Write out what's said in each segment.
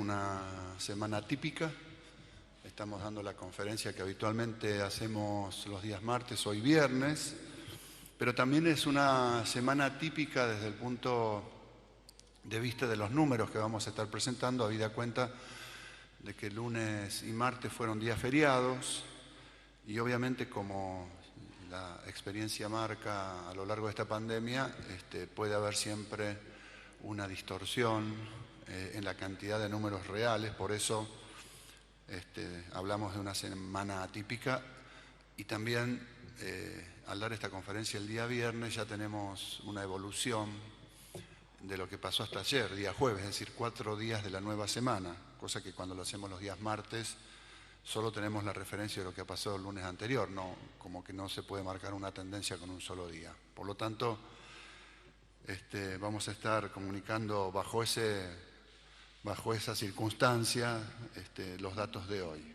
una semana típica. Estamos dando la conferencia que habitualmente hacemos los días martes, hoy viernes, pero también es una semana típica desde el punto de vista de los números que vamos a estar presentando, habida cuenta de que lunes y martes fueron días feriados y obviamente como la experiencia marca a lo largo de esta pandemia, puede haber siempre una distorsión en la cantidad de números reales, por eso hablamos de una semana atípica y también al dar esta conferencia el día viernes ya tenemos una evolución de lo que pasó hasta ayer, día jueves, es decir, 4 días de la nueva semana, cosa que cuando lo hacemos los días martes solo tenemos la referencia de lo que ha pasado el lunes anterior, no, como que no se puede marcar una tendencia con un solo día. Por lo tanto, vamos a estar comunicando bajo esa circunstancia los datos de hoy.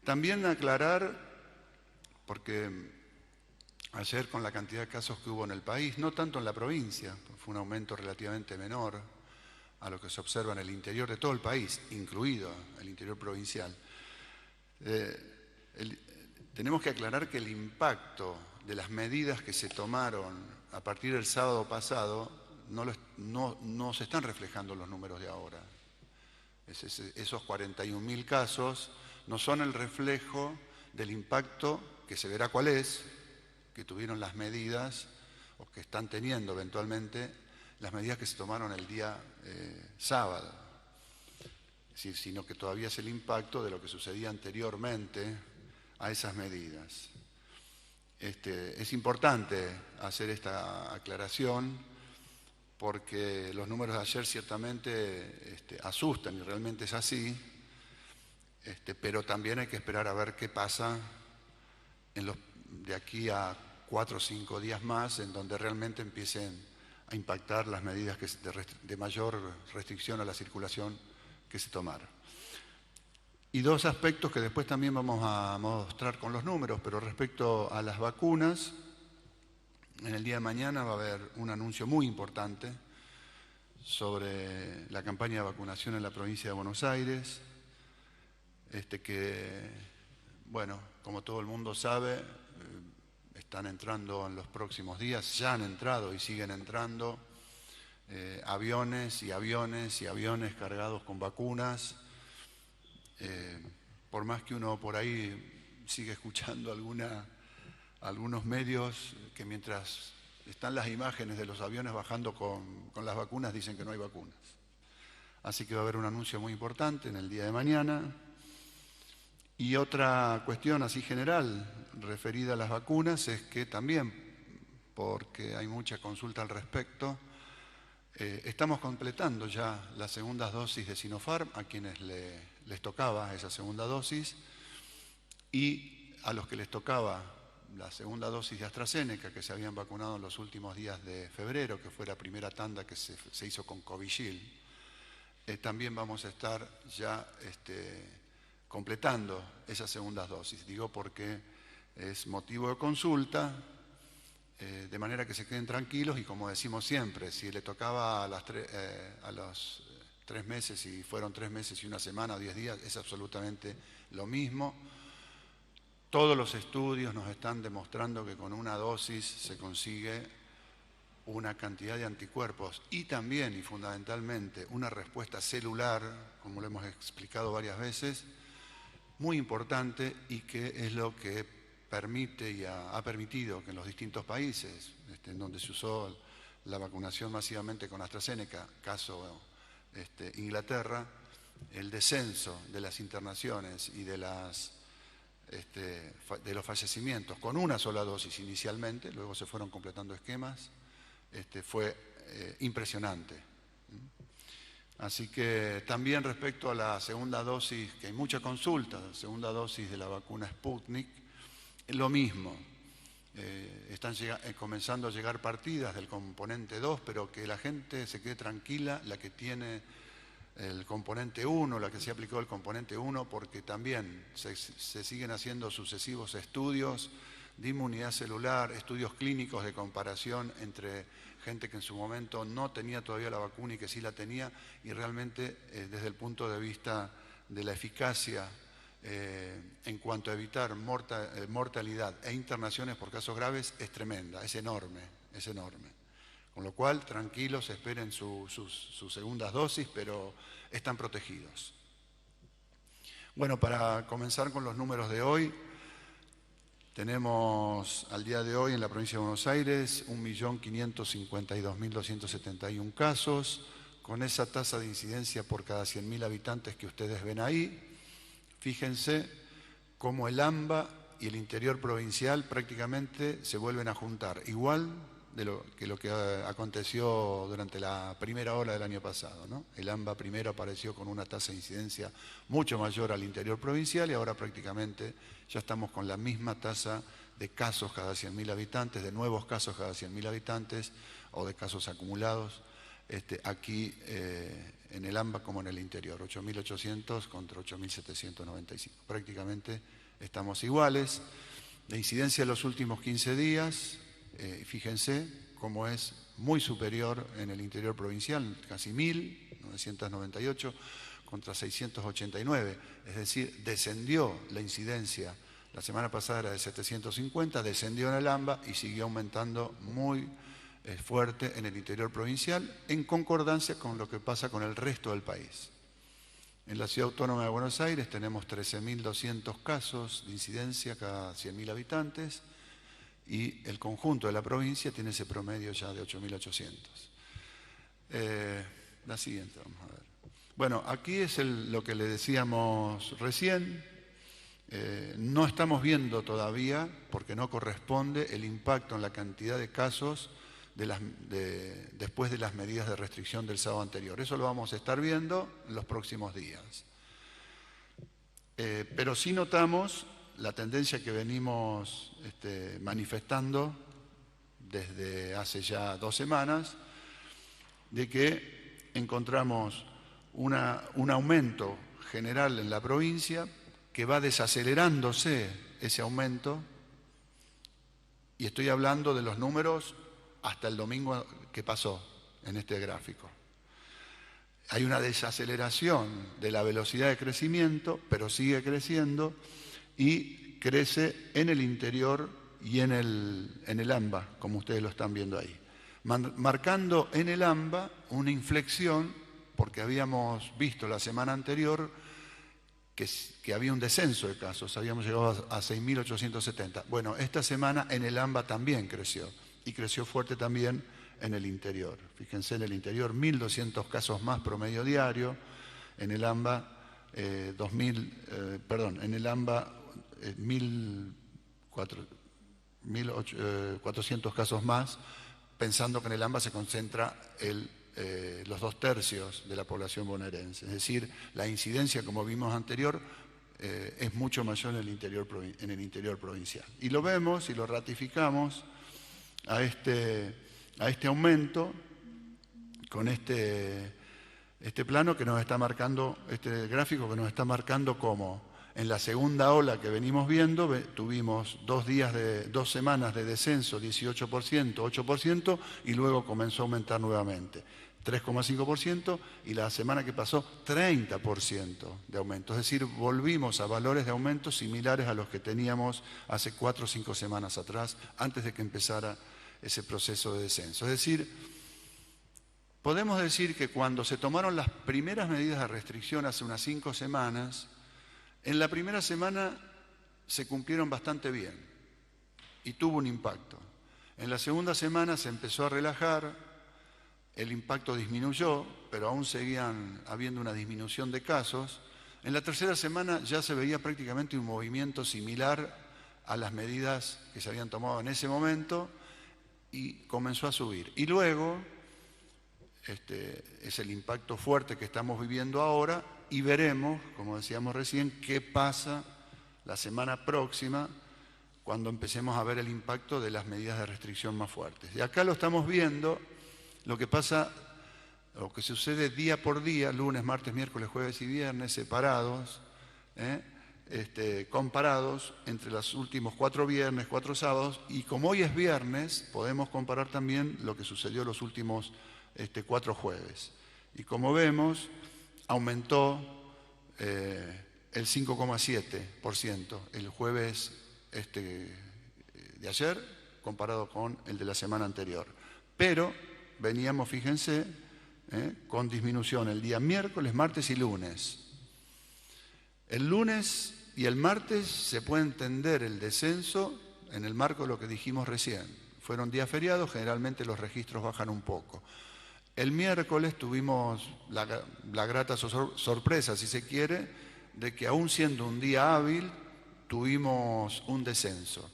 También aclarar, porque ayer con la cantidad de casos que hubo en el país, no tanto en la provincia, fue un aumento relativamente menor a lo que se observa en el interior de todo el país, incluido el interior provincial. Tenemos que aclarar que el impacto de las medidas que se tomaron a partir del sábado pasado no se están reflejando en los números de ahora. Esos 41.000 casos no son el reflejo del impacto que se verá cuál es, que tuvieron las medidas o que están teniendo eventualmente las medidas que se tomaron el día sábado, sino que todavía es el impacto de lo que sucedía anteriormente a esas medidas. Es importante hacer esta aclaración porque los números de ayer ciertamente asustan y realmente es así, pero también hay que esperar a ver qué pasa de aquí a 4 o 5 días más, en donde realmente empiecen a impactar las medidas de mayor restricción a la circulación que se tomaron. Y 2 aspectos que después también vamos a mostrar con los números, pero respecto a las vacunas, en el día de mañana va a haber un anuncio muy importante sobre la campaña de vacunación en la provincia de Buenos Aires, que, bueno, como todo el mundo sabe, están entrando en los próximos días, ya han entrado y siguen entrando aviones y aviones y aviones cargados con vacunas. Por más que uno por ahí sigue escuchando algunos medios que mientras están las imágenes de los aviones bajando con las vacunas dicen que no hay vacunas. Así que va a haber un anuncio muy importante en el día de mañana. Y otra cuestión así general referida a las vacunas es que también, porque hay mucha consulta al respecto, estamos completando ya las segundas dosis de Sinopharm a quienes les tocaba esa segunda dosis y a los que les tocaba la segunda dosis de AstraZeneca, que se habían vacunado en los últimos días de febrero, que fue la primera tanda que se hizo con Covishield, también vamos a estar ya completando esas segundas dosis. Digo porque es motivo de consulta, de manera que se queden tranquilos y como decimos siempre, si le tocaba a los 3 meses y fueron 3 meses y 1 semana o 10 días, es absolutamente lo mismo. Todos los estudios nos están demostrando que con una dosis se consigue una cantidad de anticuerpos y también y fundamentalmente una respuesta celular, como lo hemos explicado varias veces, muy importante y que es lo que permite y ha permitido que en los distintos países en donde se usó la vacunación masivamente con AstraZeneca, caso Inglaterra, el descenso de las internaciones y de los fallecimientos con una sola dosis inicialmente, luego se fueron completando esquemas, fue impresionante. Así que también respecto a la segunda dosis, que hay mucha consulta, la segunda dosis de la vacuna Sputnik, lo mismo. Están comenzando a llegar partidas del componente 2, pero que la gente se quede tranquila, la que tiene el componente 1, la que se aplicó el componente 1, porque también se siguen haciendo sucesivos estudios de inmunidad celular, estudios clínicos de comparación entre gente que en su momento no tenía todavía la vacuna y que sí la tenía, y realmente desde el punto de vista de la eficacia en cuanto a evitar mortalidad e internaciones por casos graves es tremenda, es enorme, es enorme. Con lo cual, tranquilos, esperen sus segundas dosis, pero están protegidos. Bueno, para comenzar con los números de hoy, tenemos al día de hoy en la provincia de Buenos Aires 1.552.271 casos, con esa tasa de incidencia por cada 100.000 habitantes que ustedes ven ahí. Fíjense cómo el AMBA y el interior provincial prácticamente se vuelven a juntar, igual de lo que aconteció durante la primera ola del año pasado, ¿no? El AMBA primero apareció con una tasa de incidencia mucho mayor al interior provincial y ahora prácticamente ya estamos con la misma tasa de casos cada 100.000 habitantes, de nuevos casos cada 100.000 habitantes o de casos acumulados aquí en el AMBA como en el interior, 8.800 contra 8.795. Prácticamente estamos iguales. La incidencia de los últimos 15 días, fíjense cómo es muy superior en el interior provincial, casi 1.998 contra 689. Es decir, descendió la incidencia. La semana pasada era de 750, descendió en el AMBA y siguió aumentando muy fuerte en el interior provincial, en concordancia con lo que pasa con el resto del país. En la Ciudad Autónoma de Buenos Aires tenemos 13.200 casos de incidencia cada 100.000 habitantes y el conjunto de la provincia tiene ese promedio ya de 8.800. La siguiente, vamos a ver. Bueno, aquí es lo que le decíamos recién. No estamos viendo todavía, porque no corresponde, el impacto en la cantidad de casos después de las medidas de restricción del sábado anterior. Eso lo vamos a estar viendo en los próximos días. Pero sí notamos la tendencia que venimos manifestando desde hace ya 2 semanas, de que encontramos un aumento general en la provincia que va desacelerándose ese aumento, y estoy hablando de los números hasta el domingo que pasó en este gráfico. Hay una desaceleración de la velocidad de crecimiento, pero sigue creciendo y crece en el interior y en el AMBA, como ustedes lo están viendo ahí. Marcando en el AMBA una inflexión, porque habíamos visto la semana anterior que había un descenso de casos, habíamos llegado a 6.870. Bueno, esta semana en el AMBA también creció, y creció fuerte también en el interior. Fíjense, en el interior 1.200 casos más promedio diario, en el AMBA 1.400 casos más, pensando que en el AMBA se concentra los 2/3 de la población bonaerense. Es decir, la incidencia, como vimos anterior, es mucho mayor en el interior provincial. Y lo vemos y lo ratificamos a este aumento con este plano que nos está marcando, este gráfico que nos está marcando como en la segunda ola que venimos viendo, tuvimos 2 semanas de descenso, 18%, 8%, y luego comenzó a aumentar nuevamente, 3,5%, y la semana que pasó, 30% de aumento. Es decir, volvimos a valores de aumento similares a los que teníamos hace 4 o 5 semanas atrás, antes de que empezara ese proceso de descenso. Es decir, podemos decir que cuando se tomaron las primeras medidas de restricción hace unas 5 semanas, en la primera semana se cumplieron bastante bien y tuvo un impacto. En la segunda semana se empezó a relajar, el impacto disminuyó, pero aún seguían habiendo una disminución de casos. En la tercera semana ya se veía prácticamente un movimiento similar a las medidas que se habían tomado en ese momento y comenzó a subir. Y luego, es el impacto fuerte que estamos viviendo ahora, y veremos, como decíamos recién, qué pasa la semana próxima cuando empecemos a ver el impacto de las medidas de restricción más fuertes. Y acá lo estamos viendo, lo que pasa, lo que sucede día por día, lunes, martes, miércoles, jueves y viernes, separados, comparados entre los últimos 4 viernes, 4 sábados, y como hoy es viernes, podemos comparar también lo que sucedió los últimos 4 jueves. Y como vemos, aumentó el 5,7% el jueves de ayer comparado con el de la semana anterior. Pero veníamos, fíjense, con disminución el día miércoles, martes y lunes. El lunes y el martes se puede entender el descenso en el marco de lo que dijimos recién. Fueron días feriados, generalmente los registros bajan un poco. El miércoles tuvimos la grata sorpresa, si se quiere, de que aún siendo un día hábil, tuvimos un descenso.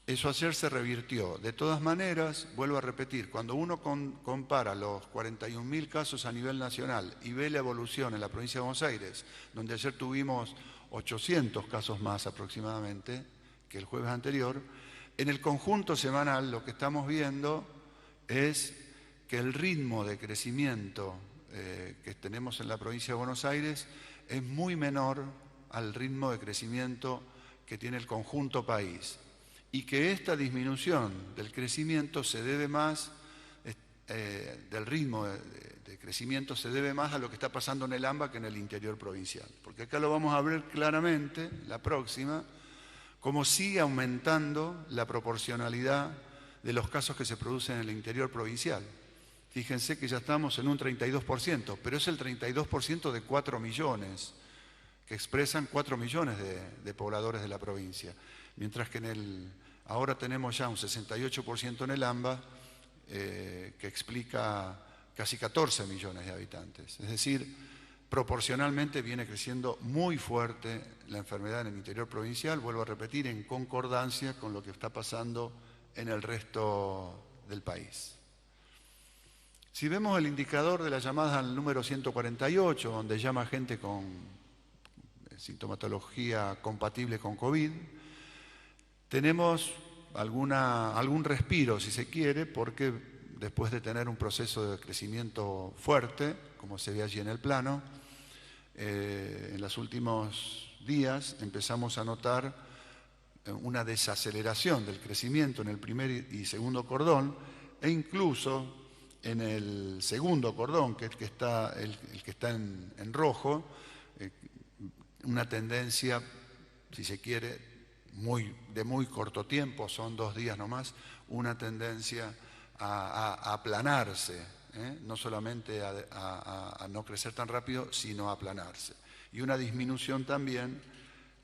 Eso ayer se revirtió. De todas maneras, vuelvo a repetir, cuando uno compara los 41.000 casos a nivel nacional y ve la evolución en la provincia de Buenos Aires, donde ayer tuvimos 800 casos más aproximadamente que el jueves anterior, en el conjunto semanal lo que estamos viendo es que el ritmo de crecimiento que tenemos en la provincia de Buenos Aires es muy menor al ritmo de crecimiento que tiene el conjunto país. Y que esta disminución del crecimiento se debe más, del ritmo de crecimiento se debe más a lo que está pasando en el AMBA que en el interior provincial. Porque acá lo vamos a ver claramente, la próxima, cómo sigue aumentando la proporcionalidad de los casos que se producen en el interior provincial. Fíjense que ya estamos en un 32%, pero es el 32% de 4 millones, que expresan 4 millones de pobladores de la provincia. Mientras que ahora tenemos ya un 68% en el AMBA, que explica casi 14 millones de habitantes. Es decir, proporcionalmente viene creciendo muy fuerte la enfermedad en el interior provincial, vuelvo a repetir, en concordancia con lo que está pasando en el resto del país. Si vemos el indicador de las llamadas al número 148, donde llama gente con sintomatología compatible con COVID, tenemos algún respiro, si se quiere, porque después de tener un proceso de crecimiento fuerte, como se ve allí en el plano, en los últimos días empezamos a notar una desaceleración del crecimiento en el primer y segundo cordón, e incluso en el segundo cordón, que es el que está en rojo, una tendencia, si se quiere, de muy corto tiempo, son 2 días nomás, una tendencia a aplanarse, no solamente a no crecer tan rápido, sino a aplanarse. Y una disminución también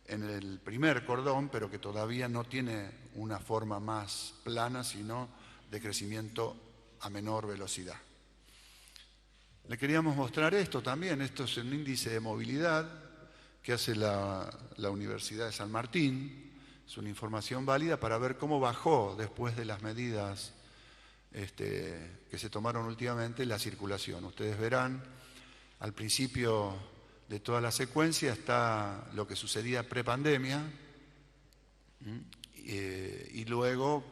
en el primer cordón, pero que todavía no tiene una forma más plana, sino de crecimiento a menor velocidad. Le queríamos mostrar esto también. Esto es un índice de movilidad que hace la Universidad de San Martín. Es una información válida para ver cómo bajó después de las medidas que se tomaron últimamente la circulación. Ustedes verán, al principio de toda la secuencia está lo que sucedía prepandemia y luego,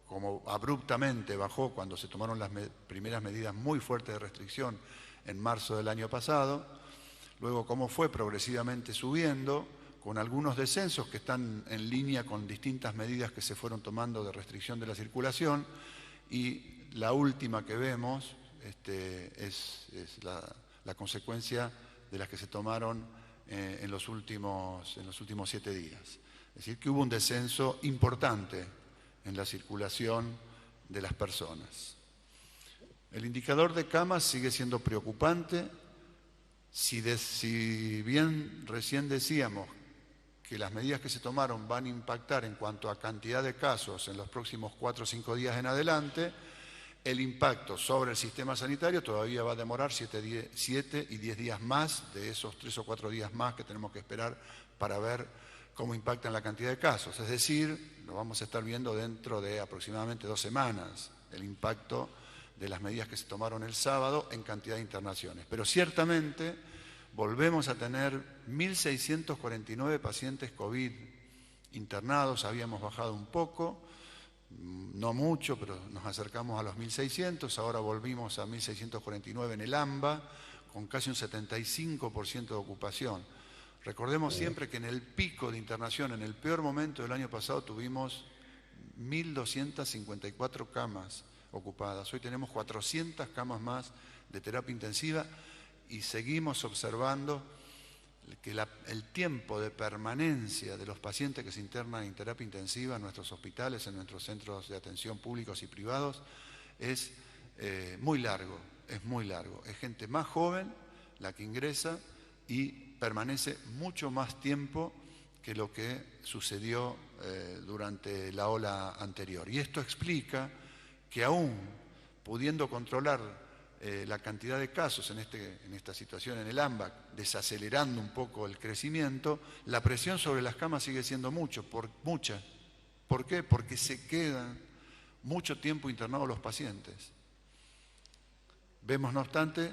como abruptamente bajó cuando se tomaron las primeras medidas muy fuertes de restricción en marzo del año pasado, luego cómo fue progresivamente subiendo, con algunos descensos que están en línea con distintas medidas que se fueron tomando de restricción de la circulación, y la última que vemos es la consecuencia de las que se tomaron en los últimos 7 días. Es decir, que hubo un descenso importante en la circulación de las personas. El indicador de camas sigue siendo preocupante. Si bien recién decíamos que las medidas que se tomaron van a impactar en cuanto a cantidad de casos en los próximos 4 o 5 días en adelante, el impacto sobre el sistema sanitario todavía va a demorar 7 y 10 días más, de esos 3 o 4 días más que tenemos que esperar para ver cómo impacta en la cantidad de casos. Es decir, lo vamos a estar viendo dentro de aproximadamente 2 semanas, el impacto de las medidas que se tomaron el sábado en cantidad de internaciones. Pero ciertamente volvemos a tener 1.649 pacientes COVID internados, habíamos bajado un poco, no mucho, pero nos acercamos a los 1.600, ahora volvimos a 1.649 en el AMBA, con casi un 75% de ocupación. Recordemos siempre que en el pico de internación, en el peor momento del año pasado, tuvimos 1.254 camas ocupadas. Hoy tenemos 400 camas más de terapia intensiva y seguimos observando que el tiempo de permanencia de los pacientes que se internan en terapia intensiva en nuestros hospitales, en nuestros centros de atención públicos y privados, es muy largo, es muy largo. Es gente más joven la que ingresa y permanece mucho más tiempo que lo que sucedió durante la ola anterior. Y esto explica que aún pudiendo controlar la cantidad de casos en esta situación en el AMBAC, desacelerando un poco el crecimiento, la presión sobre las camas sigue siendo mucha. ¿Por qué? Porque se quedan mucho tiempo internados los pacientes. Vemos, no obstante,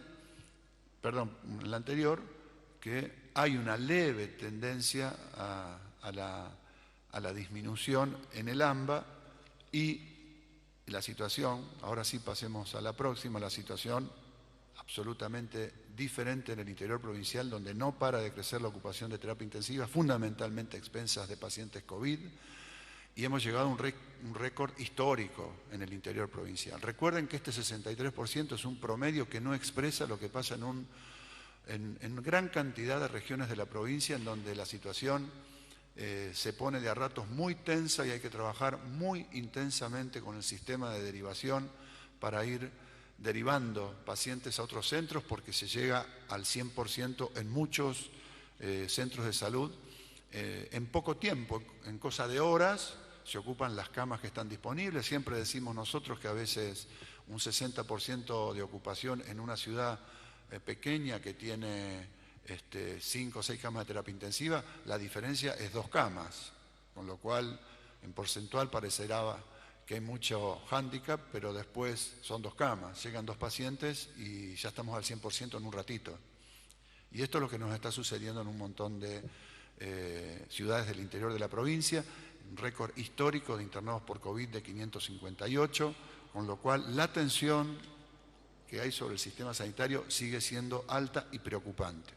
en la anterior, que hay una leve tendencia a la disminución en el AMBA y la situación, ahora sí pasemos a la próxima, la situación absolutamente diferente en el interior provincial, donde no para de crecer la ocupación de terapia intensiva, fundamentalmente a expensas de pacientes COVID, y hemos llegado a un récord histórico en el interior provincial. Recuerden que este 63% es un promedio que no expresa lo que pasa en gran cantidad de regiones de la provincia, en donde la situación se pone de a ratos muy tensa y hay que trabajar muy intensamente con el sistema de derivación para ir derivando pacientes a otros centros, porque se llega al 100% en muchos centros de salud en poco tiempo, en cosa de horas. Se ocupan las camas que están disponibles. Siempre decimos nosotros que a veces un 60% de ocupación en una ciudad pequeña que tiene 5 o 6 camas de terapia intensiva, la diferencia es 2 camas, con lo cual en porcentual parecerá que hay mucho hándicap, pero después son 2 camas, llegan 2 pacientes y ya estamos al 100% en un ratito. Y esto es lo que nos está sucediendo en un montón de ciudades del interior de la provincia, un récord histórico de internados por COVID de 558, con lo cual la tensión que hay sobre el sistema sanitario sigue siendo alta y preocupante.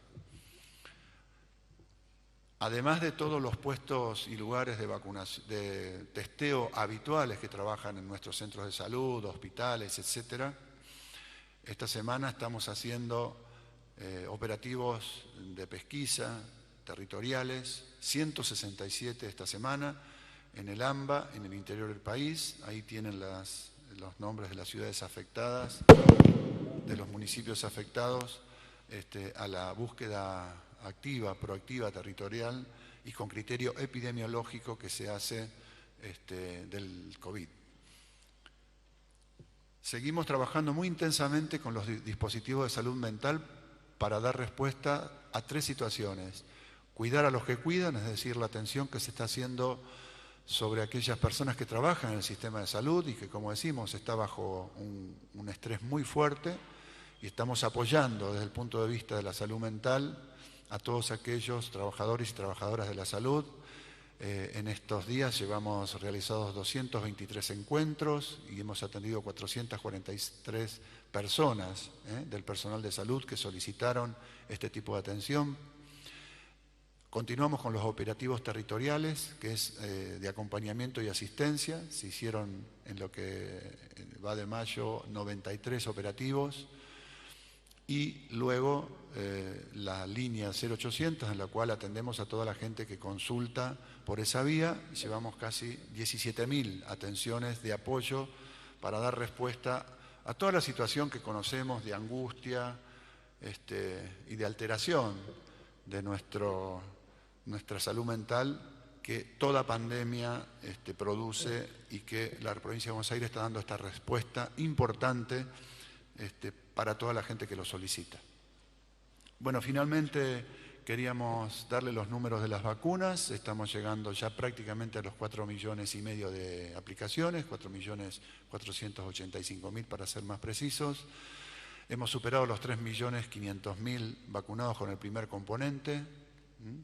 Además de todos los puestos y lugares de vacunación, de testeo habituales que trabajan en nuestros centros de salud, hospitales, etc., esta semana estamos haciendo operativos de pesquisa territoriales, 167 esta semana, en el AMBA, en el interior del país. Ahí tienen los nombres de las ciudades afectadas, de los municipios afectados, a la búsqueda activa, proactiva, territorial y con criterio epidemiológico que se hace del COVID. Seguimos trabajando muy intensamente con los dispositivos de salud mental para dar respuesta a 3 situaciones. Cuidar a los que cuidan, es decir, la atención que se está haciendo sobre aquellas personas que trabajan en el sistema de salud y que, como decimos, está bajo un estrés muy fuerte, y estamos apoyando desde el punto de vista de la salud mental a todos aquellos trabajadores y trabajadoras de la salud. En estos días llevamos realizados 223 encuentros y hemos atendido 443 personas del personal de salud que solicitaron este tipo de atención. Continuamos con los operativos territoriales, que es de acompañamiento y asistencia. Se hicieron en lo que va de mayo 93 operativos. Y luego la línea 0800, en la cual atendemos a toda la gente que consulta por esa vía. Llevamos casi 17.000 atenciones de apoyo para dar respuesta a toda la situación que conocemos de angustia y de alteración de nuestra salud mental que toda pandemia produce, y que la provincia de Buenos Aires está dando esta respuesta importante para toda la gente que lo solicita. Bueno, finalmente queríamos darle los números de las vacunas. Estamos llegando ya prácticamente a los 4,5 millones de aplicaciones, 4.485.000 para ser más precisos. Hemos superado los 3.500.000 vacunados con el primer componente,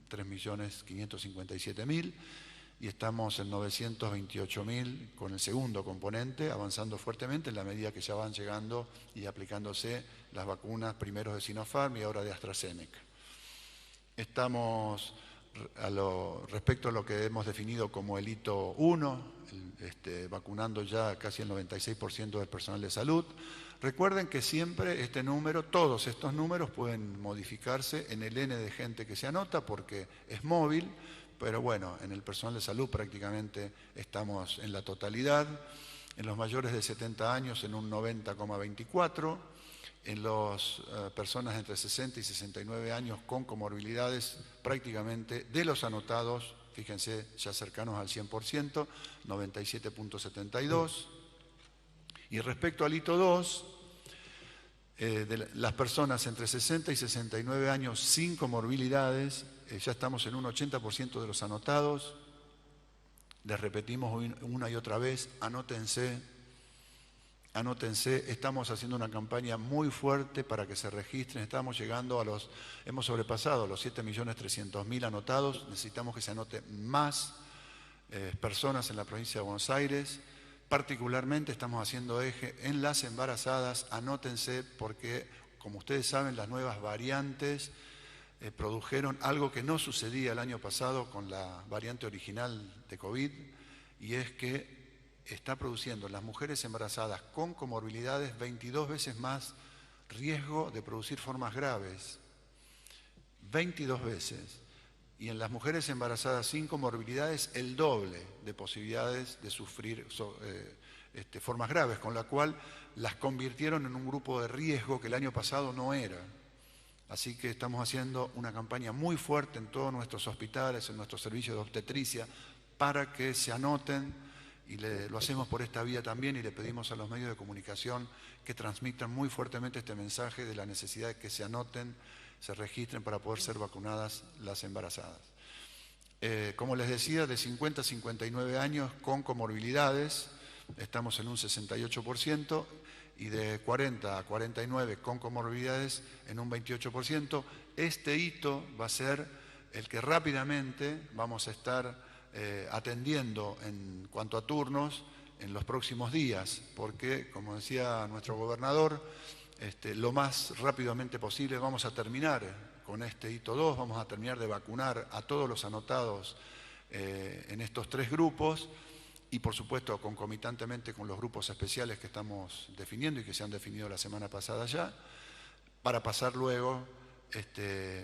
3.557.000, y estamos en 928.000 con el segundo componente, avanzando fuertemente en la medida que ya van llegando y aplicándose las vacunas primero de Sinopharm y ahora de AstraZeneca. Estamos, respecto a lo que hemos definido como el hito 1, vacunando ya casi el 96% del personal de salud. Recuerden que siempre este número, todos estos números pueden modificarse en el N de gente que se anota porque es móvil, pero bueno, en el personal de salud prácticamente estamos en la totalidad. En los mayores de 70 años en un 90,24%, en las personas entre 60 y 69 años con comorbilidades prácticamente de los anotados, fíjense, ya cercanos al 100%, 97,72%. Y respecto al hito 2, de las personas entre 60 y 69 años sin comorbilidades, ya estamos en un 80% de los anotados. Les repetimos una y otra vez, anótense, estamos haciendo una campaña muy fuerte para que se registren, estamos llegando hemos sobrepasado los 7.300.000 anotados, necesitamos que se anoten más personas en la provincia de Buenos Aires, particularmente estamos haciendo eje en las embarazadas, anótense porque, como ustedes saben, las nuevas variantes produjeron algo que no sucedía el año pasado con la variante original de COVID, y es que está produciendo en las mujeres embarazadas con comorbilidades 22 veces más riesgo de producir formas graves, 22 veces. Y en las mujeres embarazadas sin comorbilidades el doble de posibilidades de sufrir formas graves, con la cual las convirtieron en un grupo de riesgo que el año pasado no era. Así que estamos haciendo una campaña muy fuerte en todos nuestros hospitales, en nuestros servicios de obstetricia, para que se anoten, y lo hacemos por esta vía también, y le pedimos a los medios de comunicación que transmitan muy fuertemente este mensaje de la necesidad de que se anoten, se registren para poder ser vacunadas las embarazadas. Como les decía, de 50 a 59 años con comorbilidades, estamos en un 68%, y de 40 a 49 con comorbilidades en un 28%. Este hito va a ser el que rápidamente vamos a estar atendiendo en cuanto a turnos en los próximos días, porque, como decía nuestro gobernador, lo más rápidamente posible vamos a terminar con este hito 2, vamos a terminar de vacunar a todos los anotados en estos 3 grupos, y por supuesto concomitantemente con los grupos especiales que estamos definiendo y que se han definido la semana pasada ya, para pasar luego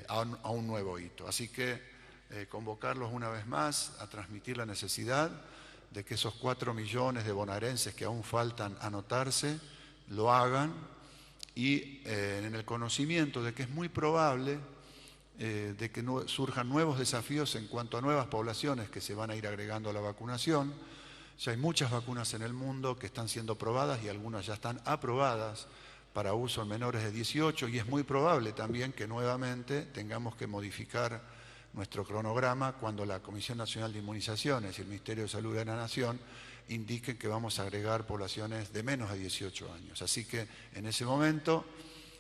a un nuevo hito. Así que convocarlos una vez más a transmitir la necesidad de que esos 4 millones de bonaerenses que aún faltan anotarse, lo hagan, y en el conocimiento de que es muy probable de que surjan nuevos desafíos en cuanto a nuevas poblaciones que se van a ir agregando a la vacunación. Ya hay muchas vacunas en el mundo que están siendo probadas y algunas ya están aprobadas para uso en menores de 18, y es muy probable también que nuevamente tengamos que modificar nuestro cronograma cuando la Comisión Nacional de Inmunizaciones y el Ministerio de Salud de la Nación indiquen que vamos a agregar poblaciones de menos de 18 años. Así que en ese momento,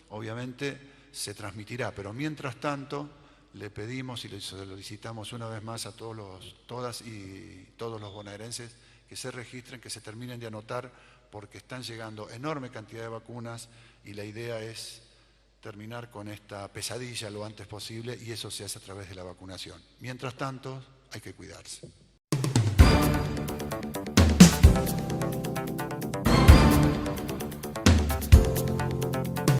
obviamente, se transmitirá, pero mientras tanto le pedimos y le solicitamos una vez más a todas y todos los bonaerenses que se registren, que se terminen de anotar, porque están llegando enorme cantidad de vacunas y la idea es terminar con esta pesadilla lo antes posible, y eso se hace a través de la vacunación. Mientras tanto, hay que cuidarse.